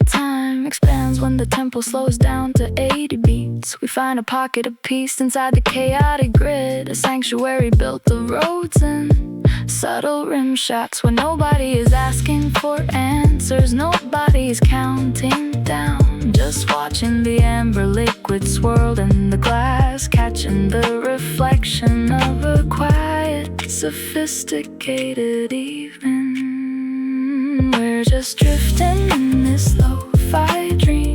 S2: Time expands when the tempo slows down to 80 beats. We find a pocket of peace inside the chaotic grid, a sanctuary built of roads and
S1: Subtle rim shots where nobody is asking for answers, nobody's counting down. Just watching the amber liquid swirl in the glass, catching the reflection of a quiet, sophisticated evening. We're just drifting in this lo-fi dream.